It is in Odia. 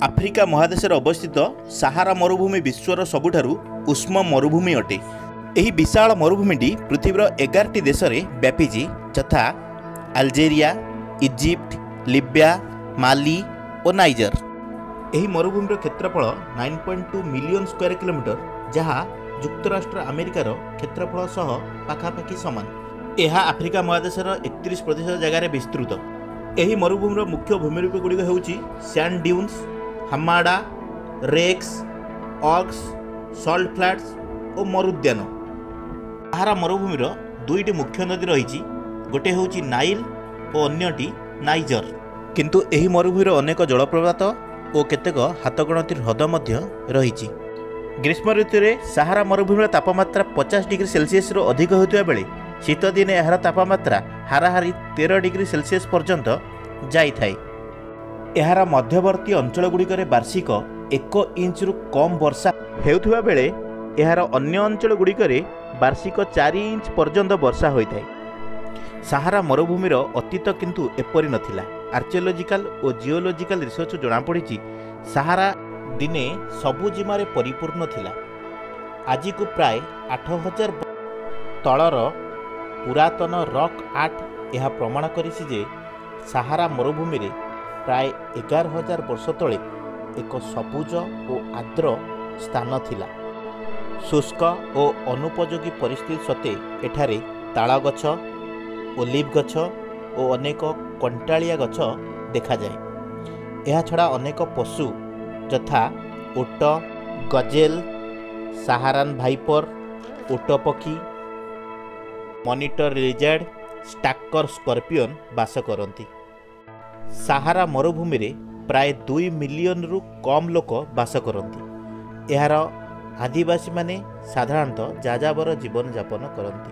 आफ्रिका महादेशରେ ଅବସ୍ଥିତ ସାହାରା ମରୁଭୂମି ବିଶ୍ୱର ସବୁଠାରୁ ଉଷ୍ମ ମରୁଭୂମି ଅଟେ। ଏହି ବିଶାଳ ମରୁଭୂମିଟି ପୃଥିବୀର 11ଟି ଦେଶରେ ବ୍ୟାପିଛି, ଯଥା ଆଲଜେରିଆ, ଇଜିପ୍ଟ, ଲିବିଆ, ମାଲି ଓ ନାଇଜର। ଏହି ମରୁଭୂମିର କ୍ଷେତ୍ରଫଳ 9.2 ମିଲିୟନ ସ୍କୋୟାର କିଲୋମିଟର, ଯାହା ଯୁକ୍ତରାଷ୍ଟ୍ର ଆମେରିକାର କ୍ଷେତ୍ରଫଳ ସହ ପାଖାପାଖି ସମାନ। ଏହା ଆଫ୍ରିକା ମହାଦେଶର 31% ଜାଗାରେ ବିସ୍ତୃତ। ଏହି ମରୁଭୂମିର ମୁଖ୍ୟ ଭୂମିରୂପ ଗୁଡ଼ିକ ହେଉଛି ସ୍ୟାଣ୍ଡ ଡ୍ୟୁନ୍ସ, ହାମାଡା, ରେକ୍ସ, ଅକ୍ସ, ସଲ୍ଟ ଫ୍ଲାଟ୍ସ ଓ ମରୁଦ୍ୟାନ। ସାହାରା ମରୁଭୂମିର ଦୁଇଟି ମୁଖ୍ୟ ନଦୀ ରହିଛି, ଗୋଟିଏ ହେଉଛି ନାଇଲ ଓ ଅନ୍ୟଟି ନାଇଜର। କିନ୍ତୁ ଏହି ମରୁଭୂମିର ଅନେକ ଜଳପ୍ରପାତ ଓ କେତେକ ହାତଗଣତି ହ୍ରଦ ମଧ୍ୟ ରହିଛି। ଗ୍ରୀଷ୍ମ ଋତୁରେ ସାହାରା ମରୁଭୂମିର ତାପମାତ୍ରା 50 ଡିଗ୍ରୀ ସେଲସିୟସରୁ ଅଧିକ ହେଉଥିବା ବେଳେ ଶୀତ ଦିନେ ଏହାର ତାପମାତ୍ରା ହାରାହାରି 13 ଡିଗ୍ରୀ ସେଲସିୟସ ପର୍ଯ୍ୟନ୍ତ ଯାଇଥାଏ। ଏହାର ମଧ୍ୟବର୍ତ୍ତୀ ଅଞ୍ଚଳଗୁଡ଼ିକରେ ବାର୍ଷିକ 1 ଇଞ୍ଚରୁ କମ୍ ବର୍ଷା ହେଉଥିବା ବେଳେ ଏହାର ଅନ୍ୟ ଅଞ୍ଚଳଗୁଡ଼ିକରେ ବାର୍ଷିକ 4 ଇଞ୍ଚ ପର୍ଯ୍ୟନ୍ତ ବର୍ଷା ହୋଇଥାଏ। ସାହାରା ମରୁଭୂମିର ଅତୀତ କିନ୍ତୁ ଏପରି ନଥିଲା। ଆର୍କିଓଲୋଜିକାଲ ଓ ଜିଓଲୋଜିକାଲ ରିସର୍ଚ୍ଚ ଜଣାପଡ଼ିଛି ସାହାରା ଦିନେ ସବୁଜିମାରେ ପରିପୂର୍ଣ୍ଣ ଥିଲା। ଆଜିକୁ ପ୍ରାୟ 8000 ତଳର ପୁରାତନ ରକ୍ ଆର୍ଟ ଏହା ପ୍ରମାଣ କରିଛି ଯେ ସାହାରା ମରୁଭୂମିରେ ପ୍ରାୟ 11000 ବର୍ଷ ତଳେ ଏକ ସବୁଜ ଓ ଆର୍ଦ୍ର ସ୍ଥାନ ଥିଲା। ଶୁଷ୍କ ଓ ଅନୁପଯୋଗୀ ପରିସ୍ଥିତି ସତ୍ତ୍ୱେ ଏଠାରେ ତାଳ ଗଛ, ଓଲିଭ୍ ଗଛ ଓ ଅନେକ କଣ୍ଟାଳିଆ ଗଛ ଦେଖାଯାଏ। ଏହାଛଡ଼ା ଅନେକ ପଶୁ ଯଥା ଓଟ, ଗଜେଲ, ସାହାରାନ ଭାଇପର, ଓଟ ପକ୍ଷୀ, ମନିଟର ଲିଜାର୍ଡ, ଷ୍ଟାକର ସ୍କର୍ପିଅନ୍ ବାସ କରନ୍ତି। ସାହାରା ମରୁଭୂମିରେ ପ୍ରାୟ 2 ମିଲିୟନରୁ କମ୍ ଲୋକ ବାସ କରନ୍ତି। ଏହାର ଆଦିବାସୀମାନେ ସାଧାରଣତଃ ଯାଯାବର ଜୀବନଯାପନ କରନ୍ତି।